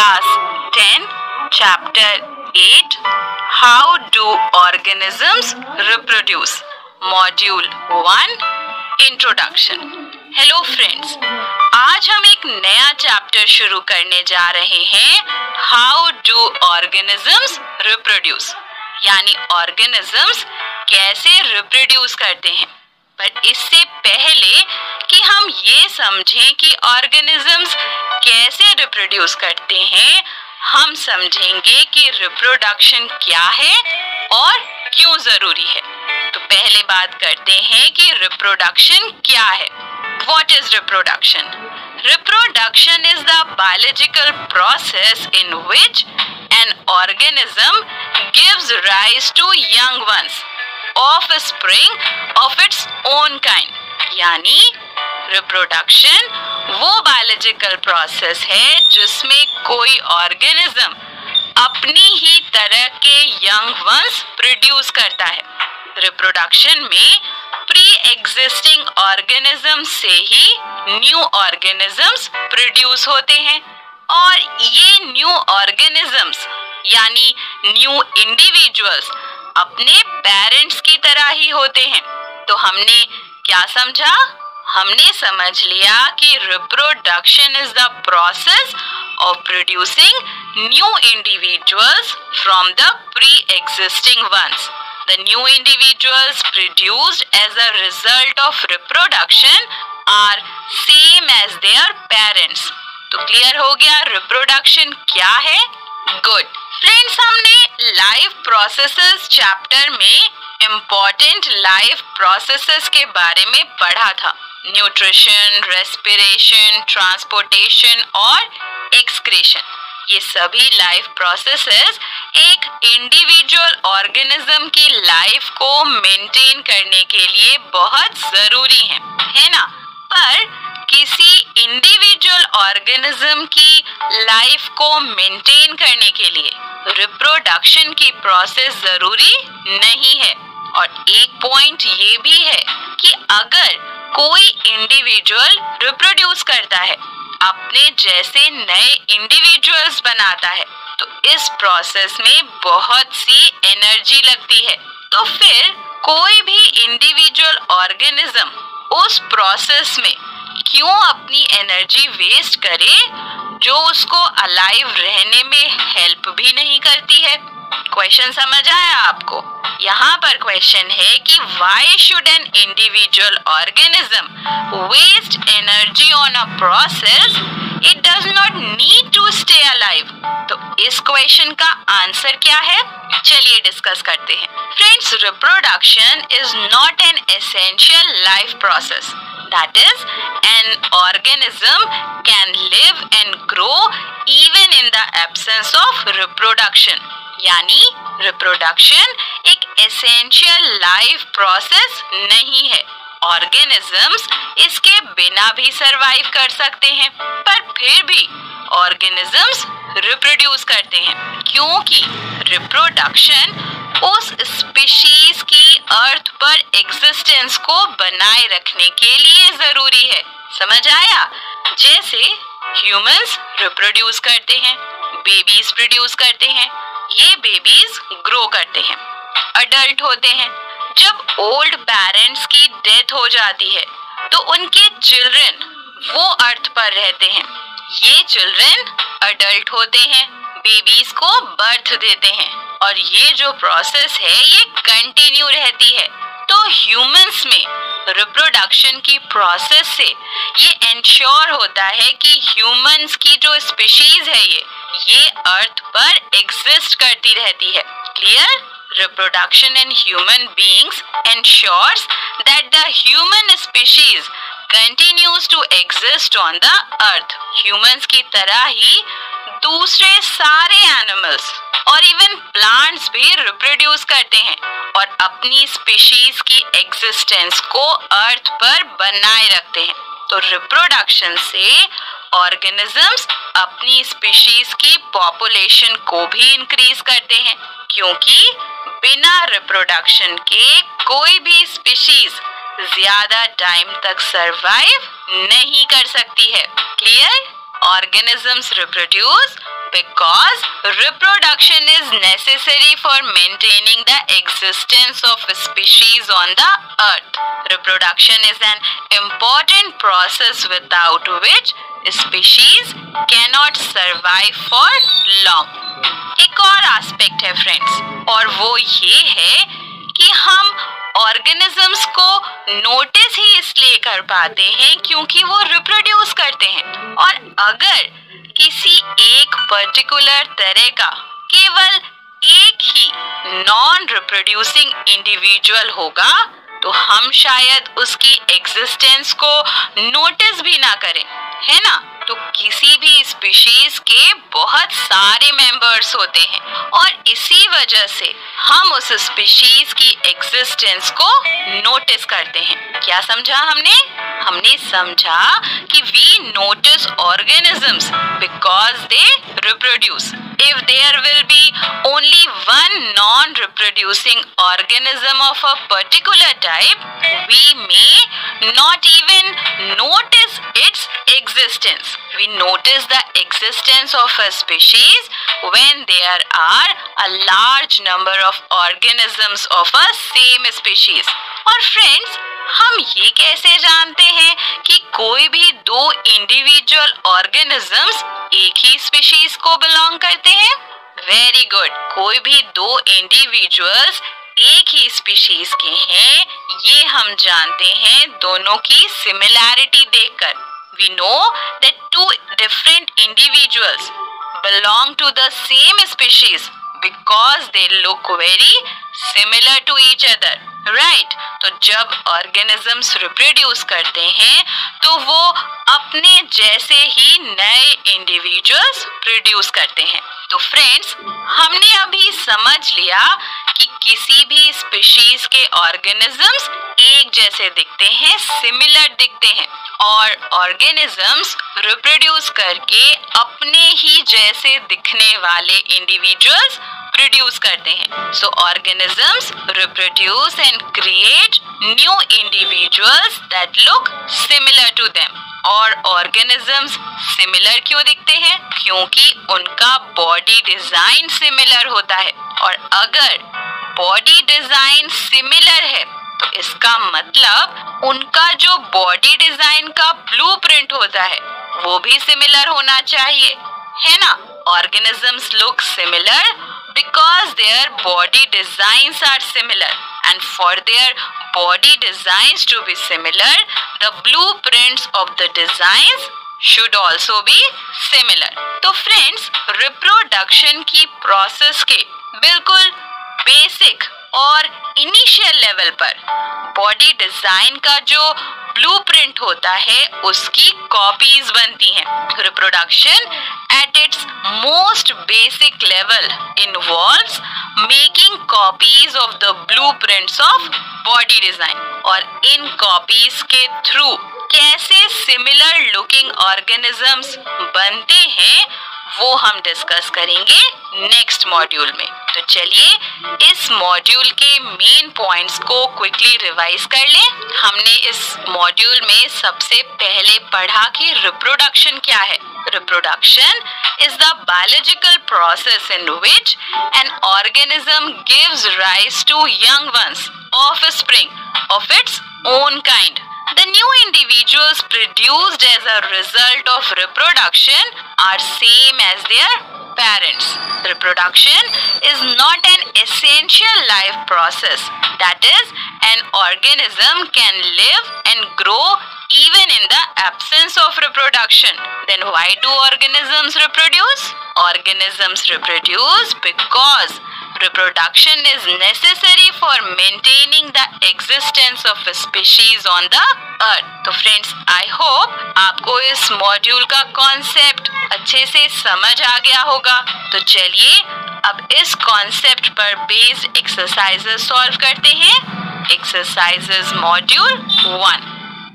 Class 10, Chapter 8, How do organisms reproduce? Module 1, Introduction. Hello friends, आज हम एक नया चैप्टर शुरू करने जा रहे हैं How do organisms reproduce? यानी organisms कैसे reproduce करते हैं। पर इससे पहले कि हम ये समझें कि organisms कैसे reproduce करते हैं, हम समझेंगे कि reproduction क्या है और क्यों जरूरी है। तो पहले बात करते हैं कि reproduction क्या है। What is reproduction? Reproduction is the biological process in which an organism gives rise to young ones, offspring of its own kind. यानी reproduction वो biological process है जिसमें कोई organism अपनी ही तरह के young ones produce करता है। reproduction में pre-existing organisms से ही new organisms produce होते हैं और ये new organisms यानी new individuals अपने पेरेंट्स की तरह ही होते हैं। तो हमने क्या समझा? हमने समझ लिया कि reproduction is the process of producing new individuals from the pre-existing ones. The new individuals produced as a result of reproduction are same as their parents. तो क्लियर हो गया reproduction क्या है? Good. फ्रेंड्स, हमने लाइफ प्रोसेसेस चैप्टर में important life processes के बारे में पढ़ा था। न्यूट्रिशन, रेस्पिरेशन, ट्रांसपोर्टेशन और एक्सक्रीशन। ये सभी लाइफ प्रोसेसेस एक इंडिविजुअल ऑर्गेनिज्म की लाइफ को मेंटेन करने के लिए बहुत जरूरी है ना? पर किसी इंडिविजुअल ऑर्गेनिज्म की लाइफ को मेंटेन करने के लिए रिप्रोडक्शन की प्रोसेस जरूरी नहीं है। और एक पॉइंट ये भी है कि अगर कोई इंडिविजुअल रिप्रोड्यूस करता है, अपने जैसे नए इंडिविजुअल्स बनाता है, तो इस प्रोसेस में बहुत सी एनर्जी लगती है। तो फिर कोई भी इंडिविजुअल ऑर्गेनिज्म उस प्रोसेस में क्यों अपनी एनर्जी वेस्ट करे जो उसको अलाइव रहने में हेल्प भी नहीं करती है। क्वेश्चन समझ आया आपको? यहाँ पर क्वेश्चन है कि why should an individual organism waste energy on a process it does not need to stay alive? तो इस क्वेश्चन का आंसर क्या है, चलिए डिस्कस करते हैं। Friends, reproduction is not an essential life process. That is, an organism can live and grow even in the absence of reproduction. यानी reproduction एक essential life process नहीं है। Organisms इसके बिना भी survive कर सकते हैं, पर फिर भी organisms reproduce करते हैं, क्योंकि reproduction उस स्पीशीज की अर्थ पर एग्जिस्टेंस को बनाए रखने के लिए जरूरी है। समझ आया? जैसे ह्यूमंस रिप्रोड्यूस करते हैं, बेबीज प्रोड्यूस करते हैं, ये बेबीज ग्रो करते हैं, अडल्ट होते हैं। जब ओल्ड पेरेंट्स की डेथ हो जाती है तो उनके चिल्ड्रन वो अर्थ पर रहते हैं, ये चिल्ड्रन अडल्ट होते हैं, बेबीज को बर्थ देते हैं और ये जो प्रोसेस है ये कंटिन्यू रहती है। तो ह्यूमंस में रिप्रोडक्शन की प्रोसेस से ये इंश्योर होता है कि ह्यूमंस की जो स्पीशीज है ये अर्थ पर एग्जिस्ट करती रहती है। Clear? Reproduction in human beings ensures that the human species continues to exist on the earth. Humans की तरह ही दूसरे सारे एनिमल्स और इवन प्लांट्स भी रिप्रोड्यूस करते हैं और अपनी स्पीशीज की एग्जिस्टेंस को अर्थ पर बनाए रखते हैं। तो रिप्रोडक्शन से ऑर्गेनिजम्स अपनी स्पीशीज की पॉपुलेशन को भी इंक्रीज करते हैं, क्योंकि बिना रिप्रोडक्शन के कोई भी स्पीशीज ज्यादा टाइम तक सरवाइव नहीं कर सकती है। Clear? Organisms reproduce Because reproduction is necessary for maintaining the existence of species on the earth. Reproduction is an important process without which species cannot survive for long. एक और aspect है friends, और वो ये है कि हम ऑर्गेनिजम्स को नोटिस ही इसलिए कर पाते हैं क्योंकि वो रिप्रोड्यूस करते हैं। और अगर किसी एक पर्टिकुलर तरह का केवल एक ही नॉन रिप्रोड्यूसिंग इंडिविजुअल होगा तो हम शायद उसकी एग्जिस्टेंस को नोटिस भी ना करें, है ना। तो किसी भी स्पीशीज के बहुत सारे मेंबर्स होते हैं और इसी वजह से हम उस स्पीशीज की एग्जिस्टेंस को नोटिस करते हैं। क्या समझा हमने? हमने समझा कि we notice organisms because they reproduce. If there will be only one non-reproducing organism of a particular type, we may not even notice its existence. We notice the existence of a species when there are a large number of organisms of a same species. और friends, हम ये कैसे जानते हैं कि कोई भी दो इंडिविजुअल ऑर्गेनिजम्स एक ही स्पीशीज को बिलोंग करते हैं? वेरी गुड, कोई भी दो इंडिविजुअल्स एक ही स्पीशीज के हैं ये हम जानते हैं दोनों की सिमिलैरिटी देखकर। We know that two different individuals belong to the same species because they look very similar to each other, right? तो जब ऑर्गेनिजम्स रिप्रोड्यूस करते हैं तो वो अपने जैसे ही नए इंडिविजुअल्स प्रोड्यूस करते हैं। तो फ्रेंड्स, हमने अभी समझ लिया कि किसी भी स्पीशीज के ऑर्गेनिजम्स एक जैसे दिखते हैं, सिमिलर दिखते हैं, और ऑर्गेनिजम्स रिप्रोड्यूस करके अपने ही जैसे दिखने वाले इंडिविजुअल्स प्रोड्यूस करते हैं। So organisms reproduce and create new individuals that look similar to them. और ऑर्गेनिजम्स सिमिलर क्यों दिखते हैं? क्योंकि उनका बॉडी डिजाइन सिमिलर होता है, और अगर बॉडी डिजाइन सिमिलर है तो इसका मतलब उनका जो बॉडी डिजाइन का ब्लूप्रिंट होता है वो भी सिमिलर होना चाहिए, है ना। Organisms look similar because their body designs are similar, and for their body designs to be similar, the blueprints of the designs should also be similar. तो friends, reproduction की process के बिल्कुल बेसिक और initial level पर body design का जो blueprint होता है उसकी कॉपीज बनती हैं। Reproduction at its most basic level involves making copies of the blueprints of body design, और इन copies के थ्रू कैसे similar looking organisms बनते हैं वो हम डिस्कस करेंगे नेक्स्ट मॉड्यूल में। तो चलिए इस मॉड्यूल के मेन पॉइंट्स को क्विकली रिवाइज कर लें। हमने इस मॉड्यूल में सबसे पहले पढ़ा कि रिप्रोडक्शन क्या है। Reproduction is the biological process in which an organism gives rise to young ones, offspring of its own kind. The new individuals produced as a result of reproduction are same as their parents. Reproduction is not an essential life process. That is, an organism can live and grow even in the absence of reproduction. Then why do organisms reproduce? Organisms reproduce because reproduction is necessary for maintaining the existence of a species on the earth. तो friends, I hope आपको इस module का concept अच्छे से समझ आ गया होगा। तो चलिए अब इस कॉन्सेप्ट पर बेस्ड एक्सरसाइजेस सॉल्व करते हैं। Exercises module 1।